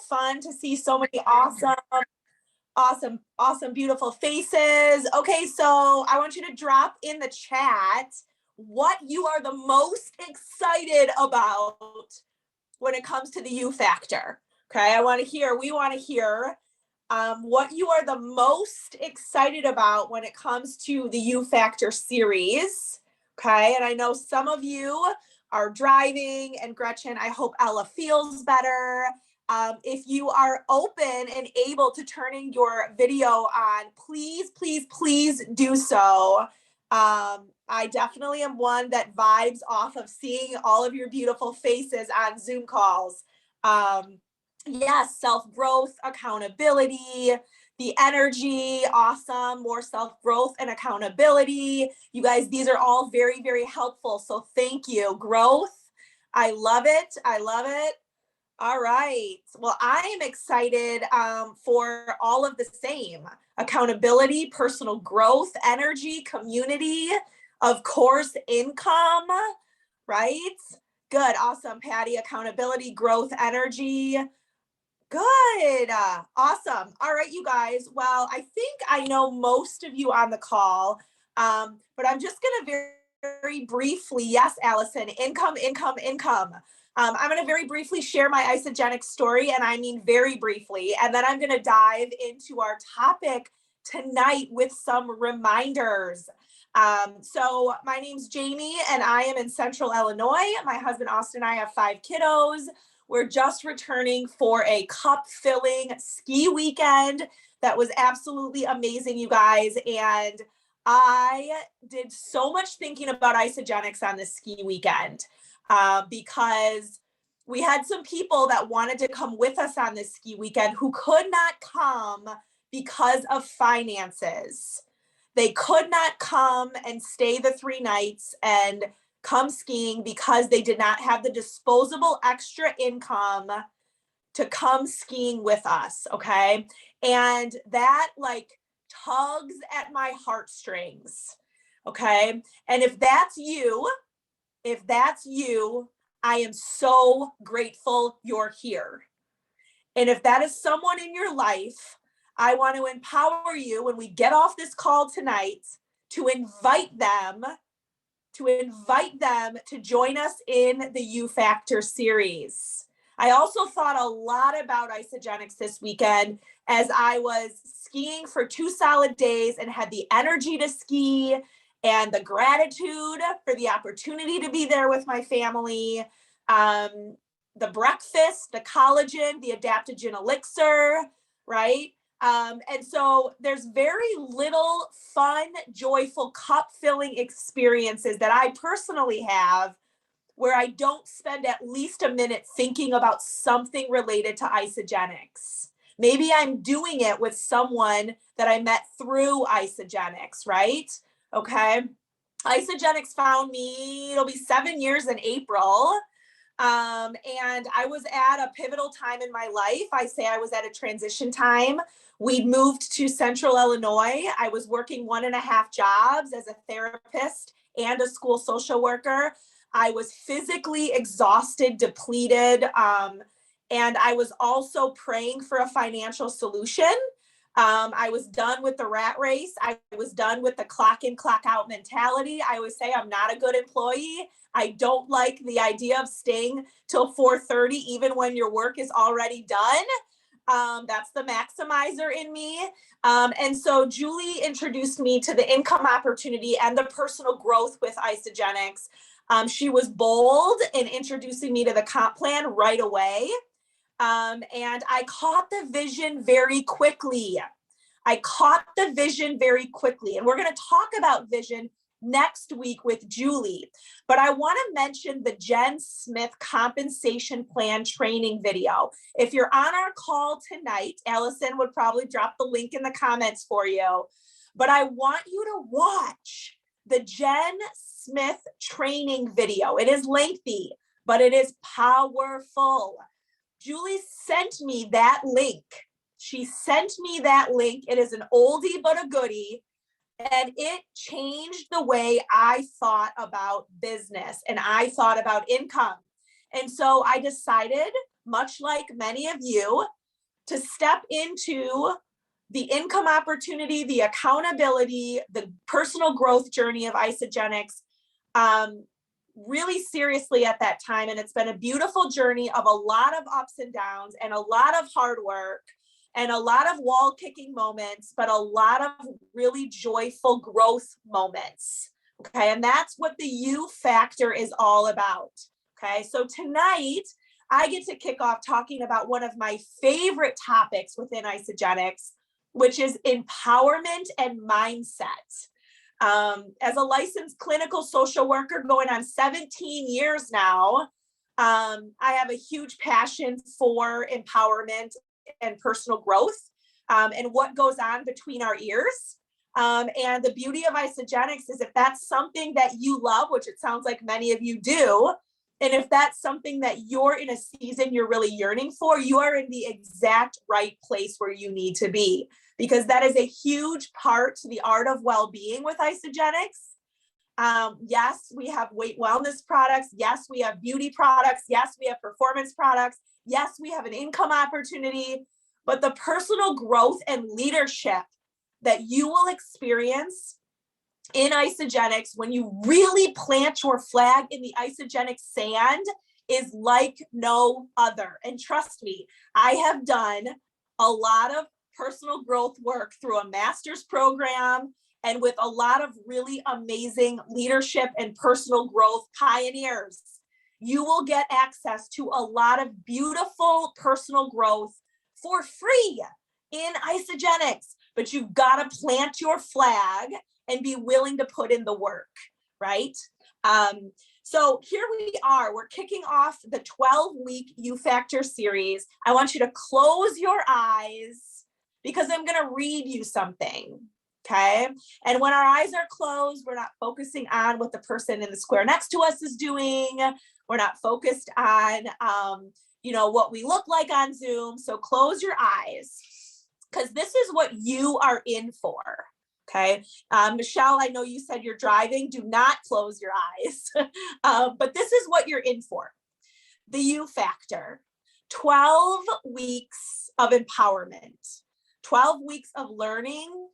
fun to see so many awesome, beautiful faces. Okay, so I want you to drop in the chat what you are the most excited about when it comes to the U factor. Okay, we want to hear what you are the most excited about when it comes to the U factor series. Okay, and I know some of you are driving, and Gretchen, I hope Ella feels better. If you are open and able to turning your video on, please do so. I definitely am one that vibes off of seeing all of your beautiful faces on Zoom calls. Yes, self-growth, accountability, the energy, awesome, more self-growth and accountability. You guys, these are all very helpful. So thank you. Growth, I love it. All right. Well, I am excited for all of the same. Accountability, personal growth, energy, community, of course, income, right? Good. Awesome, Patty. Accountability, growth, energy. Good. Awesome. All right, you guys. Well, I think I know most of you on the call, but I'm just going to very briefly, yes, Allison, income. I'm going to very briefly share my Isagenix story, and I mean very briefly, and then I'm going to dive into our topic tonight with some reminders. So my name's Jamie, and I am in Central Illinois. My husband, Austin, and I have 5 kiddos. We're just returning for a cup filling ski weekend that was absolutely amazing, you guys. And I did so much thinking about Isagenix on this ski weekend because we had some people that wanted to come with us on this ski weekend who could not come because of finances. They could not come and stay the 3 nights and come skiing because they did not have the disposable extra income to come skiing with us, okay? And that like tugs at my heartstrings, okay? And if that's you, I am so grateful you're here. And if that is someone in your life, I want to empower you when we get off this call tonight to invite them to join us in the U Factor series. I also thought a lot about Isagenix this weekend as I was skiing for 2 solid days and had the energy to ski and the gratitude for the opportunity to be there with my family. The breakfast, the collagen, the adaptogen elixir, right? And so there's very little fun, joyful cup filling experiences that I personally have where I don't spend at least a minute thinking about something related to Isagenix. Maybe I'm doing it with someone that I met through Isagenix, right? Okay. Isagenix found me, it'll be 7 years in April. And I was at a pivotal time in my life. I say I was at a transition time. We moved to Central Illinois. I was working 1.5 jobs as a therapist and a school social worker. I was physically exhausted, depleted, and I was also praying for a financial solution. I was done with the rat race. I was done with the clock in, clock out mentality. I always say I'm not a good employee. I don't like the idea of staying till 4:30, even when your work is already done. That's the maximizer in me. And so Julie introduced me to the income opportunity and the personal growth with Isagenix. She was bold in introducing me to the comp plan right away. And I caught the vision very quickly. And we're going to talk about vision next week with Julie. But I want to mention the Jen Smith compensation plan training video. If you're on our call tonight, Allison would probably drop the link in the comments for you. But I want you to watch the Jen Smith training video. It is lengthy, but it is powerful. Julie sent me that link. It is an oldie but a goodie. And it changed the way I thought about business and I thought about income. And so I decided much like many of you, to step into the income opportunity, the accountability, the personal growth journey of Isagenix really seriously at that time. And it's been a beautiful journey of a lot of ups and downs and a lot of hard work and a lot of wall kicking moments, but a lot of really joyful growth moments. Okay. And that's what the U factor is all about. Okay. So tonight I get to kick off talking about one of my favorite topics within Isagenix, which is empowerment and mindset. As a licensed clinical social worker going on 17 years now, I have a huge passion for empowerment and personal growth, and what goes on between our ears. And the beauty of Isagenix is if that's something that you love, which it sounds like many of you do, and if that's something that you're in a season you're really yearning for, you are in the exact right place where you need to be, because that is a huge part to the art of well-being with Isagenix. Yes, we have weight wellness products. Yes, we have beauty products. Yes, we have performance products. Yes, we have an income opportunity, but the personal growth and leadership that you will experience in Isagenix when you really plant your flag in the Isagenix sand is like no other. And trust me, I have done a lot of personal growth work through a master's program and with a lot of really amazing leadership and personal growth pioneers. You will get access to a lot of beautiful personal growth for free in Isagenix, but you've got to plant your flag and be willing to put in the work, right? So here we are, we're kicking off the 12-week U Factor series. I want you to close your eyes because I'm gonna read you something, okay? And when our eyes are closed, we're not focusing on what the person in the square next to us is doing. We're not focused on, what we look like on Zoom. So close your eyes because this is what you are in for. Okay. Michelle, I know you said you're driving. Do not close your eyes. But this is what you're in for. The U Factor. 12 weeks of empowerment. 12 weeks of learning.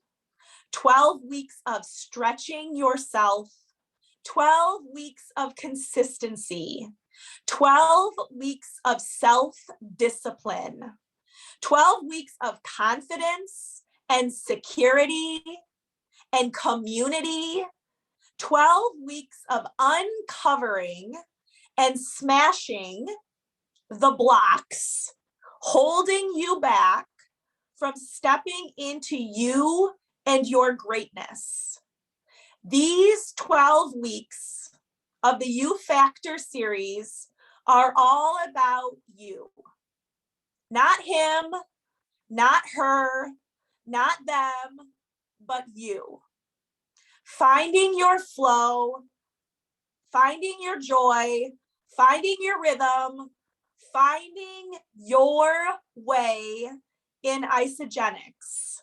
12 weeks of stretching yourself. 12 weeks of consistency. 12 weeks of self-discipline. 12 weeks of confidence and security and community, 12 weeks of uncovering and smashing the blocks, holding you back from stepping into you and your greatness. These 12 weeks of the U Factor series are all about you. Not him, not her, not them, but you. Finding your flow, finding your joy, finding your rhythm, finding your way in Isagenix.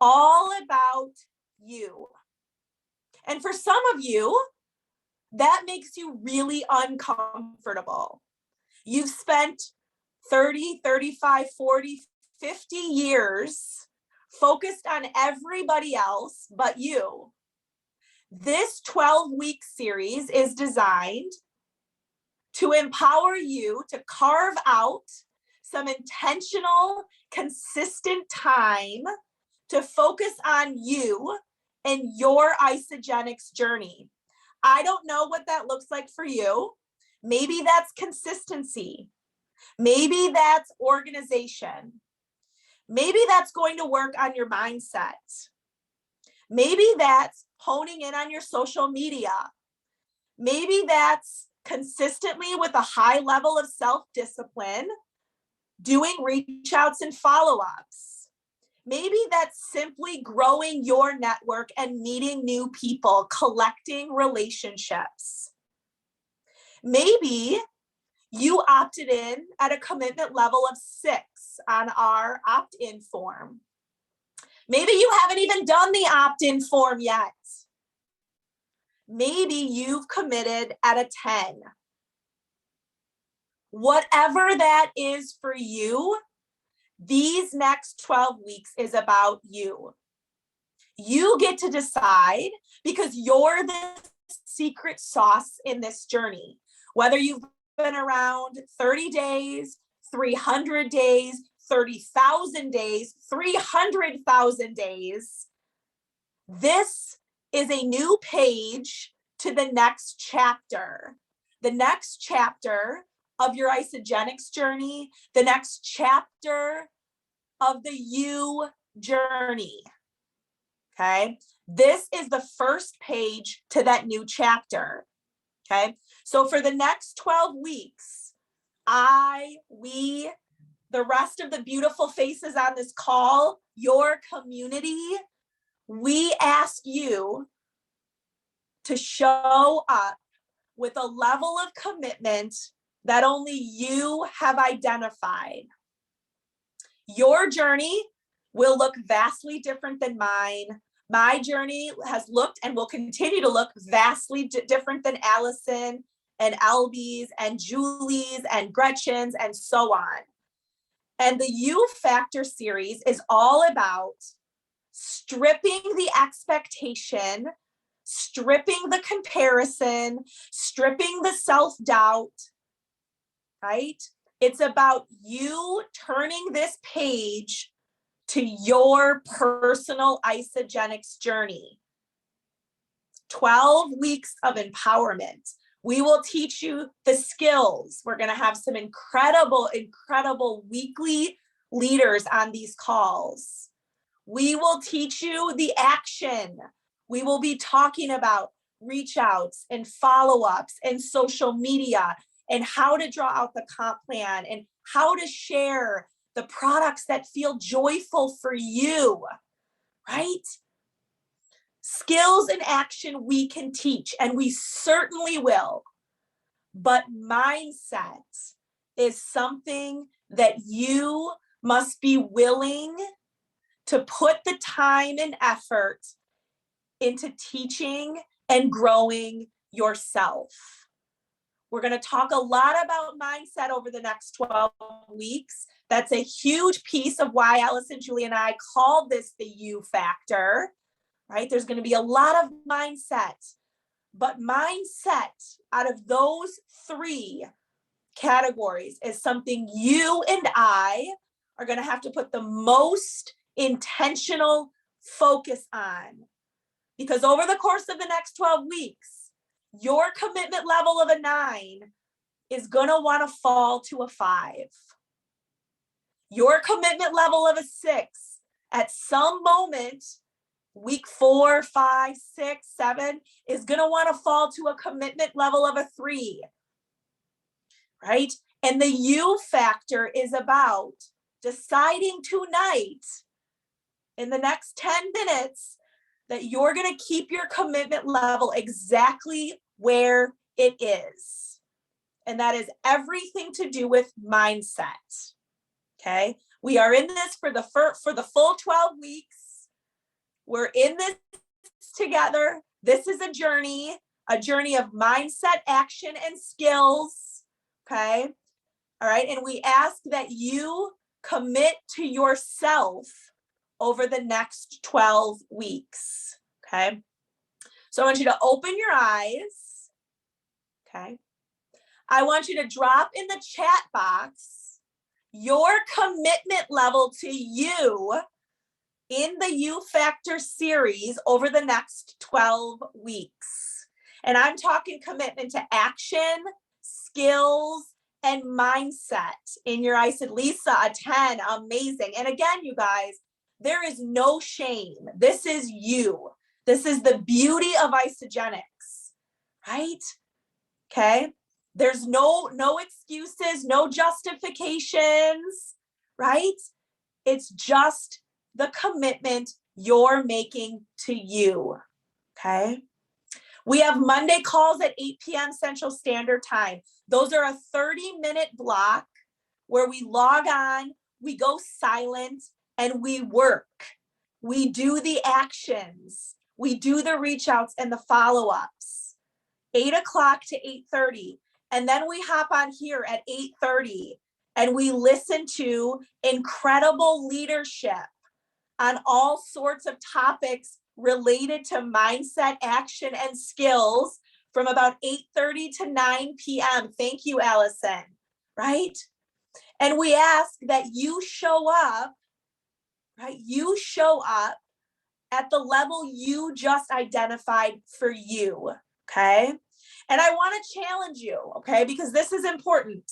All about you. And for some of you, that makes you really uncomfortable. You've spent 30, 35, 40, 50 years focused on everybody else but you. This 12-week series is designed to empower you to carve out some intentional, consistent time to focus on you and your Isagenix journey. I don't know what that looks like for you. Maybe that's consistency. Maybe that's organization. Maybe that's going to work on your mindset. Maybe that's honing in on your social media. Maybe that's consistently with a high level of self-discipline, doing reach outs and follow-ups. Maybe that's simply growing your network and meeting new people, collecting relationships. Maybe you opted in at a commitment level of 6 on our opt-in form. Maybe you haven't even done the opt-in form yet. Maybe you've committed at a 10. Whatever that is for you, these next 12 weeks is about you. You get to decide, because you're the secret sauce in this journey. Whether you've been around 30 days, 300 days, 30,000 days, 300,000 days, this is a new page to the next chapter. The next chapter of your Isagenix journey, the next chapter of the you journey. Okay, this is the first page to that new chapter. Okay, so for the next 12 weeks, we, the rest of the beautiful faces on this call, your community, we ask you to show up with a level of commitment that only you have identified. Your journey will look vastly different than mine. My journey has looked and will continue to look vastly different than Allison and Albie's and Julie's and Gretchen's and so on. And the U Factor series is all about stripping the expectation, stripping the comparison, stripping the self-doubt, right? It's about you turning this page to your personal Isagenix journey. 12 weeks of empowerment. We will teach you the skills. We're going to have some incredible, incredible weekly leaders on these calls. We will teach you the action. We will be talking about reach outs and follow-ups and social media and how to draw out the comp plan and how to share the products that feel joyful for you, right? Skills and action we can teach, and we certainly will. But mindset is something that you must be willing to put the time and effort into teaching and growing yourself. We're going to talk a lot about mindset over the next 12 weeks. That's a huge piece of why Allison, Julie, and I called this the U factor, right? There's going to be a lot of mindset, but mindset out of those three categories is something you and I are going to have to put the most intentional focus on, because over the course of the next 12 weeks, your commitment level of a 9 is going to want to fall to a 5. Your commitment level of a 6 at some moment, week 4, 5, 6, 7, is going to want to fall to a commitment level of a 3, right? And the U factor is about deciding tonight in the next 10 minutes that you're going to keep your commitment level exactly where it is. And that is everything to do with mindset. Okay. We are in this for the full 12 weeks. We're in this together. This is a journey of mindset, action, and skills. Okay. All right. And we ask that you commit to yourself over the next 12 weeks. Okay. So I want you to open your eyes. Okay. I want you to drop in the chat box your commitment level to you in the U Factor series over the next 12 weeks. And I'm talking commitment to action, skills, and mindset in your ISID. Lisa, a 10, amazing. And again, you guys, there is no shame. This is you. This is the beauty of Isagenix, right? Okay. There's no excuses, no justifications, right? It's just the commitment you're making to you. Okay. We have Monday calls at 8 p.m. Central Standard Time. Those are a 30-minute block where we log on, we go silent, and we work. We do the actions. We do the reach outs and the follow-ups. 8 o'clock to 8:30. And then we hop on here at 8:30 and we listen to incredible leadership on all sorts of topics related to mindset, action, and skills from about 8:30 to 9 p.m. Thank you, Allison, right? And we ask that you show up, right? You show up at the level you just identified for you, okay? And I want to challenge you, okay? Because this is important.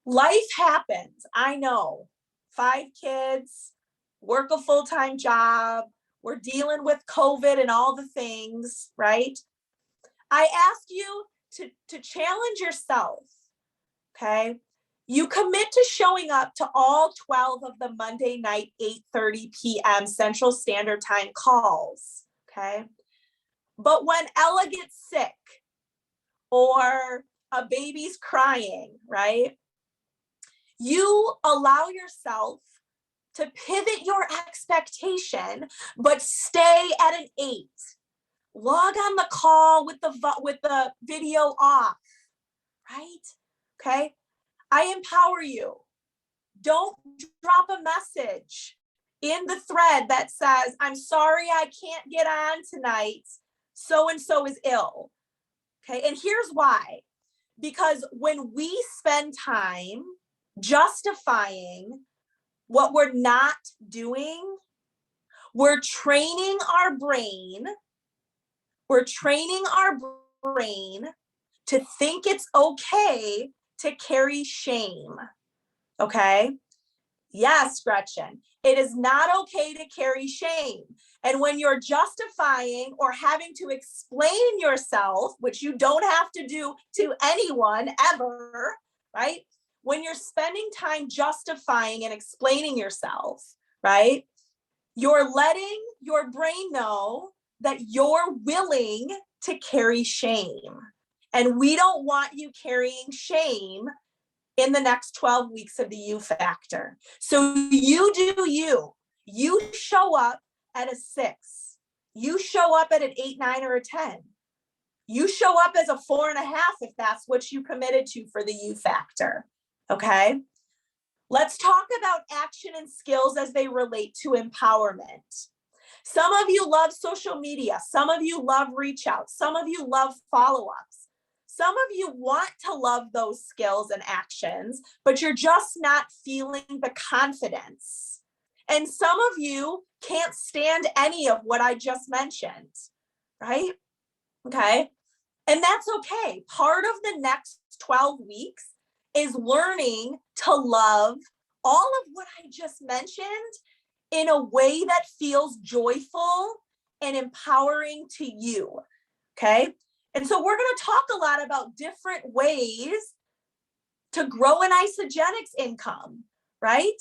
Life happens, I know. 5 kids, work a full-time job, we're dealing with COVID and all the things, right? I ask you to challenge yourself, okay? You commit to showing up to all 12 of the Monday night 8:30 p.m. Central Standard Time calls, okay? But when Ella gets sick or a baby's crying, right? You allow yourself to pivot your expectation, but stay at an 8. Log on the call with the video off, right? Okay. I empower you. Don't drop a message in the thread that says, I'm sorry I can't get on tonight. So-and-so is ill. Okay. And here's why. Because when we spend time justifying what we're not doing, we're training our brain to think it's okay to carry shame, okay? Yes, Gretchen, it is not okay to carry shame. And when you're justifying or having to explain yourself, which you don't have to do to anyone ever, right? When you're spending time justifying and explaining yourself, right? You're letting your brain know that you're willing to carry shame. And we don't want you carrying shame in the next 12 weeks of the U Factor. So you do you. You show up at a 6. You show up at an 8, 9, or a 10. You show up as a 4.5 if that's what you committed to for the U Factor. Okay? Let's talk about action and skills as they relate to empowerment. Some of you love social media. Some of you love reach out. Some of you love follow-ups. Some of you want to love those skills and actions, but you're just not feeling the confidence. And some of you can't stand any of what I just mentioned, right? Okay. And that's okay. Part of the next 12 weeks is learning to love all of what I just mentioned in a way that feels joyful and empowering to you, okay? And so we're going to talk a lot about different ways to grow an Isagenix income, right?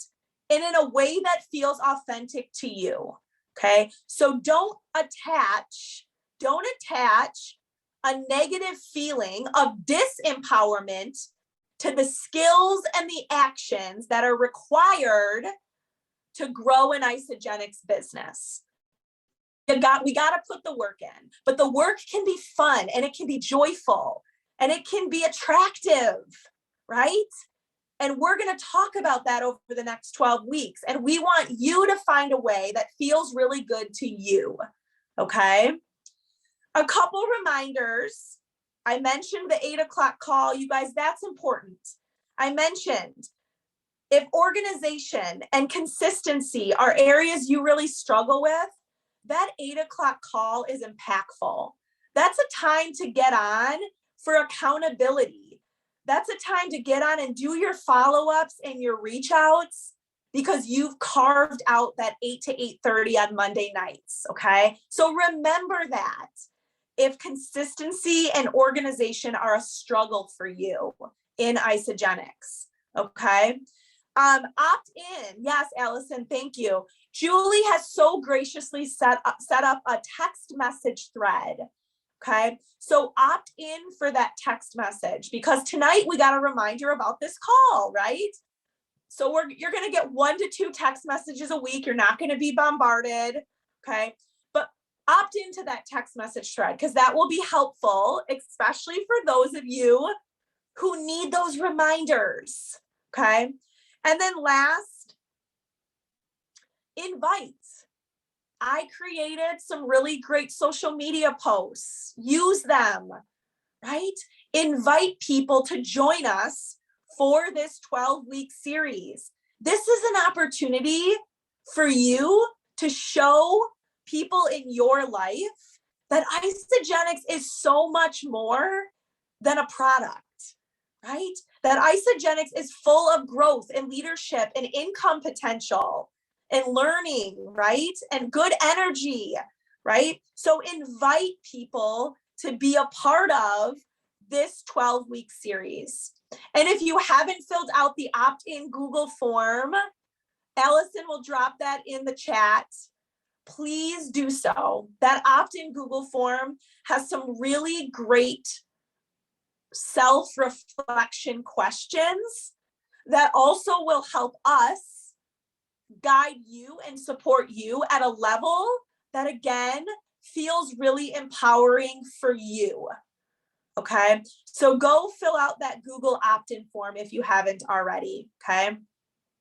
And in a way that feels authentic to you, okay? So don't attach a negative feeling of disempowerment to the skills and the actions that are required to grow an Isagenix business. We got to put the work in, but the work can be fun and it can be joyful and it can be attractive, right? And we're going to talk about that over the next 12 weeks. And we want you to find a way that feels really good to you, okay? A couple reminders. I mentioned the 8 o'clock call. You guys, that's important. I mentioned if organization and consistency are areas you really struggle with, that 8 o'clock call is impactful. That's a time to get on for accountability. That's a time to get on and do your follow-ups and your reach outs because you've carved out that 8 to 8:30 on Monday nights, okay? So remember that. If consistency and organization are a struggle for you in Isagenix, okay? Opt in. Yes, Allison, thank you. Julie has so graciously set up a text message thread, okay? So opt in for that text message because tonight we got a reminder about this call, right? So you're going to get 1 to 2 text messages a week. You're not going to be bombarded, okay? But opt into that text message thread because that will be helpful, especially for those of you who need those reminders, okay? And then last, invite. I created some really great social media posts. Use them, right? Invite people to join us for this 12-week series. This is an opportunity for you to show people in your life that Isagenix is so much more than a product, right? That Isagenix is full of growth and leadership and income potential and learning, right? And good energy, right? So invite people to be a part of this 12-week series. And if you haven't filled out the opt-in Google form, Allison will drop that in the chat. Please do so. That opt-in Google form has some really great self-reflection questions that also will help us guide you and support you at a level that, again, feels really empowering for you. Okay, so go fill out that Google opt-in form if you haven't already. Okay,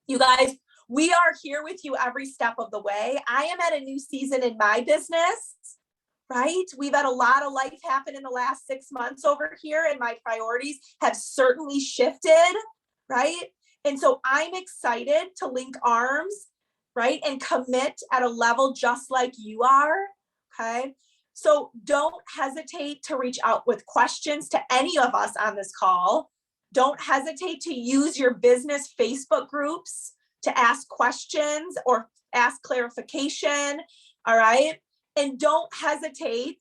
you guys, we are here with you every step of the way. I am at a new season in my business, right? We've had a lot of life happen in the last 6 months over here, and my priorities have certainly shifted, right? And so I'm excited to link arms, right? And commit at a level just like you are, okay? So don't hesitate to reach out with questions to any of us on this call. Don't hesitate to use your business Facebook groups to ask questions or ask clarification, all right? And don't hesitate,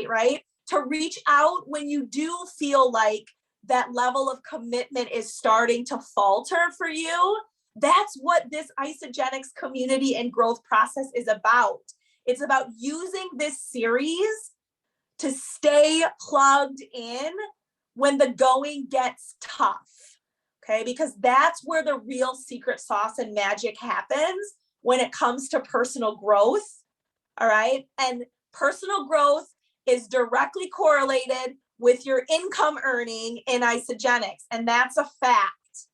right? To reach out when you do feel like that level of commitment is starting to falter for you. That's what this Isagenix community and growth process is about. It's about using this series to stay plugged in when the going gets tough, okay? Because that's where the real secret sauce and magic happens when it comes to personal growth, all right? And personal growth is directly correlated with your income earning in Isagenix, and that's a fact,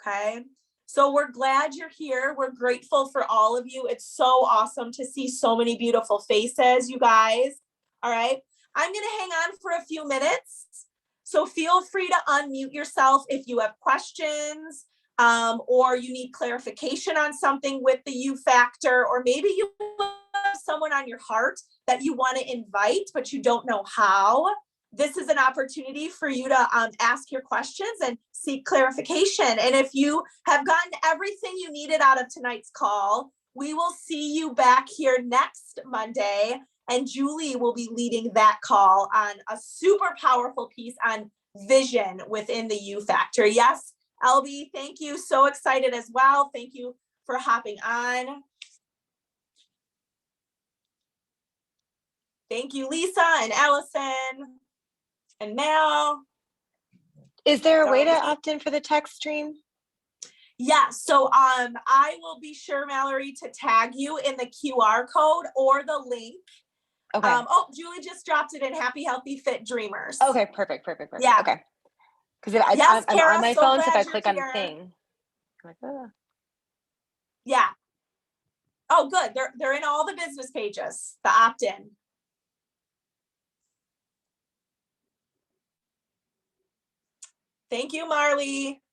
okay? So we're glad you're here. We're grateful for all of you. It's so awesome to see so many beautiful faces, you guys. All right. I'm going to hang on for a few minutes. So feel free to unmute yourself if you have questions or you need clarification on something with the U factor, or maybe you have someone on your heart that you want to invite, but you don't know how. This is an opportunity for you to ask your questions and seek clarification. And if you have gotten everything you needed out of tonight's call, we will see you back here next Monday. And Julie will be leading that call on a super powerful piece on vision within the U Factor. Yes, LB, thank you. So excited as well. Thank you for hopping on. Thank you, Lisa and Allison. And now, is there a way to opt in for the text stream? Yeah, so I will be sure, Mallory, to tag you in the QR code or the link. Okay. Oh, Julie just dropped it in Happy, Healthy, Fit Dreamers. Okay, perfect. Yeah. Okay. Because I'm Kara, on my so phone, so if I glad click you're on here. thing, I'm like, oh. Yeah. Oh, good. They're in all the business pages, the opt-in. Thank you, Marley.